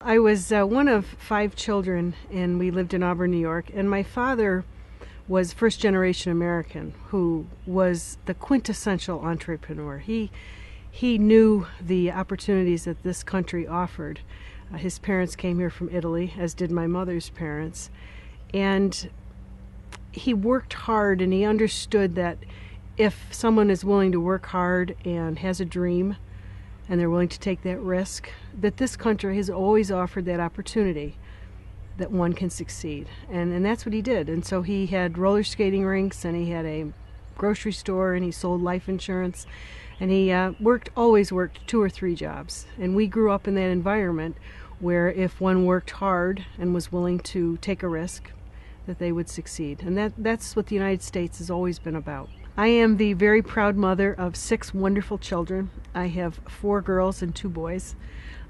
I was one of 5 children, and we lived in Auburn, New York, and my father was first-generation American who was the quintessential entrepreneur. He knew the opportunities that this country offered. His parents came here from Italy, as did my mother's parents, and he worked hard, and he understood that if someone is willing to work hard and has a dream and they're willing to take that risk, that this country has always offered that opportunity that one can succeed. And that's what he did. And so he had roller skating rinks, and he had a grocery store, and he sold life insurance, and he always worked 2 or 3 jobs. And we grew up in that environment where if one worked hard and was willing to take a risk, that they would succeed. And that's what the United States has always been about. I am the very proud mother of 6 wonderful children. I have 4 girls and 2 boys.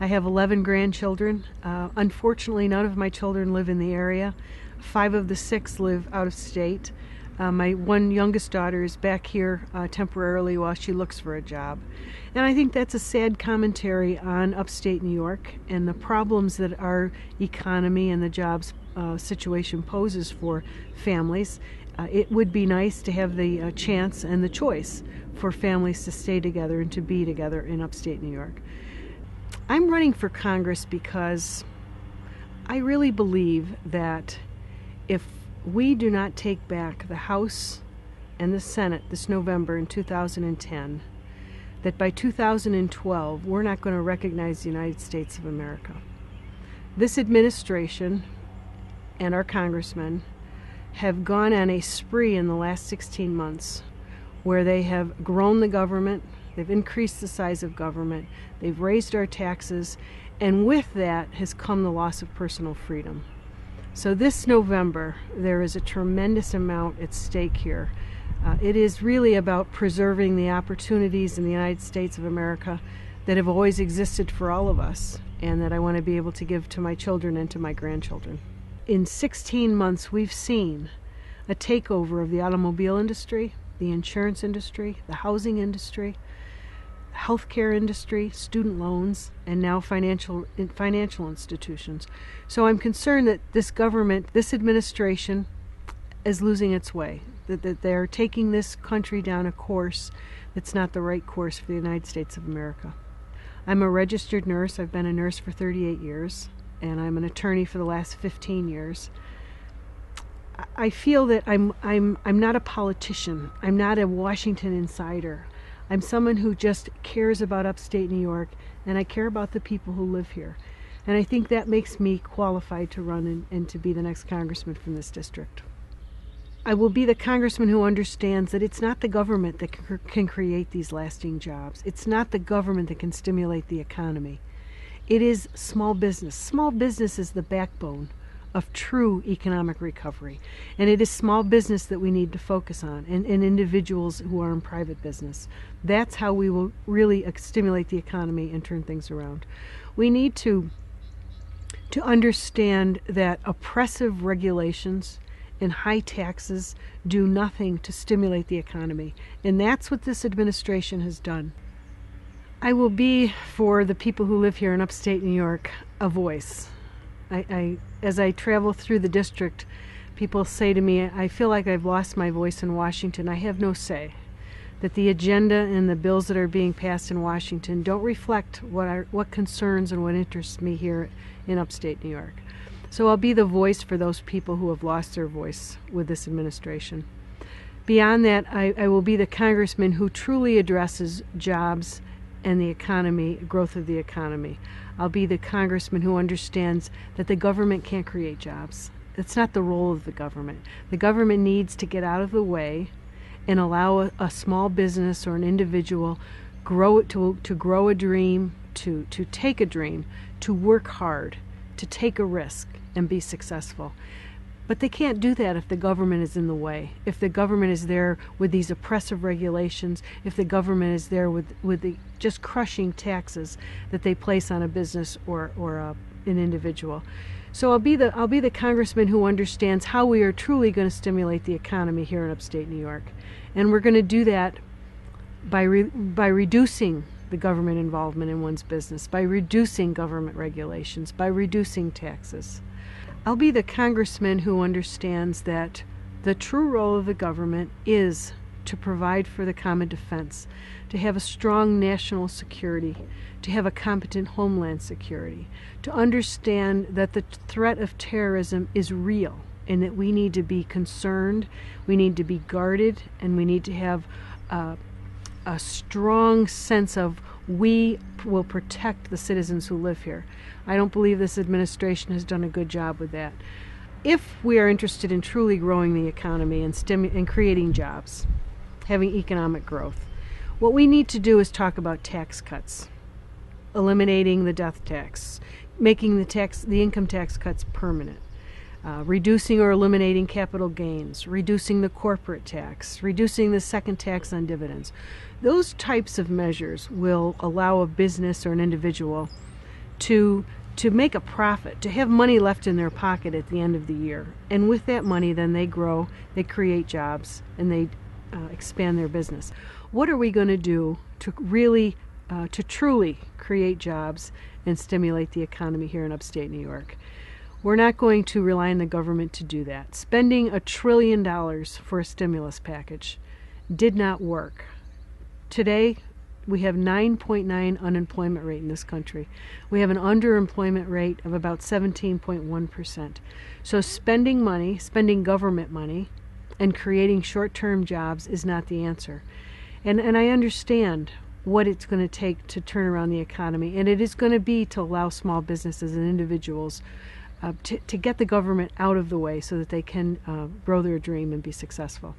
I have 11 grandchildren. Unfortunately, none of my children live in the area. 5 of the 6 live out of state. My one youngest daughter is back here temporarily while she looks for a job. And I think that's a sad commentary on upstate New York and the problems that our economy and the jobs situation poses for families. It would be nice to have the chance and the choice for families to stay together and to be together in upstate New York. I'm running for Congress because I really believe that if we do not take back the House and the Senate this November in 2010, that by 2012 we're not going to recognize the United States of America. This administration and our congressmen have gone on a spree in the last 16 months where they have grown the government, they've increased the size of government, they've raised our taxes, and with that has come the loss of personal freedom. So this November, there is a tremendous amount at stake here. It is really about preserving the opportunities in the United States of America that have always existed for all of us, and that I want to be able to give to my children and to my grandchildren. In 16 months, we've seen a takeover of the automobile industry, the insurance industry, the housing industry, healthcare industry, student loans, and now financial institutions. So I'm concerned that this government, this administration, is losing its way, that they're taking this country down a course that's not the right course for the United States of America. I'm a registered nurse. I've been a nurse for 38 years, and I'm an attorney for the last 15 years. I feel that I'm not a politician. I'm not a Washington insider. I'm someone who just cares about upstate New York, and I care about the people who live here. And I think that makes me qualified to run and to be the next congressman from this district. I will be the congressman who understands that it's not the government that can create these lasting jobs. It's not the government that can stimulate the economy. It is small business. Small business is the backbone of true economic recovery. And it is small business that we need to focus on, and individuals who are in private business. That's how we will really stimulate the economy and turn things around. We need to understand that oppressive regulations and high taxes do nothing to stimulate the economy. And that's what this administration has done. I will be, for the people who live here in upstate New York, a voice. As I travel through the district, people say to me, I feel like I've lost my voice in Washington. I have no say. That the agenda and the bills that are being passed in Washington don't reflect what concerns and what interests me here in upstate New York. So I'll be the voice for those people who have lost their voice with this administration. Beyond that, I will be the congressman who truly addresses jobs and the economy, growth of the economy. I'll be the congressman who understands that the government can't create jobs. That's not the role of the government. The government needs to get out of the way and allow a small business or an individual to grow a dream, to take a dream, to work hard, to take a risk and be successful. But they can't do that if the government is in the way, if the government is there with these oppressive regulations, if the government is there with the just crushing taxes that they place on a business or an individual. So I'll be the congressman who understands how we are truly going to stimulate the economy here in upstate New York. And we're going to do that by reducing the government involvement in one's business, by reducing government regulations, by reducing taxes. I'll be the congressman who understands that the true role of the government is to provide for the common defense, to have a strong national security, to have a competent homeland security, to understand that the threat of terrorism is real and that we need to be concerned, we need to be guarded, and we need to have a strong sense of we will protect the citizens who live here. I don't believe this administration has done a good job with that. If we are interested in truly growing the economy and creating jobs, having economic growth, what we need to do is talk about tax cuts, eliminating the death tax, making the income tax cuts permanent, reducing or eliminating capital gains, reducing the corporate tax, reducing the second tax on dividends. Those types of measures will allow a business or an individual to make a profit, to have money left in their pocket at the end of the year. And with that money, then they grow, they create jobs, and they expand their business. What are we going to do to really, to truly create jobs and stimulate the economy here in upstate New York? We're not going to rely on the government to do that. Spending $1 trillion for a stimulus package did not work. Today, we have 9.9 unemployment rate in this country. We have an underemployment rate of about 17.1%. So spending money, spending government money, and creating short-term jobs is not the answer. And I understand what it's going to take to turn around the economy, and it is going to be to allow small businesses and individuals to get the government out of the way so that they can grow their dream and be successful.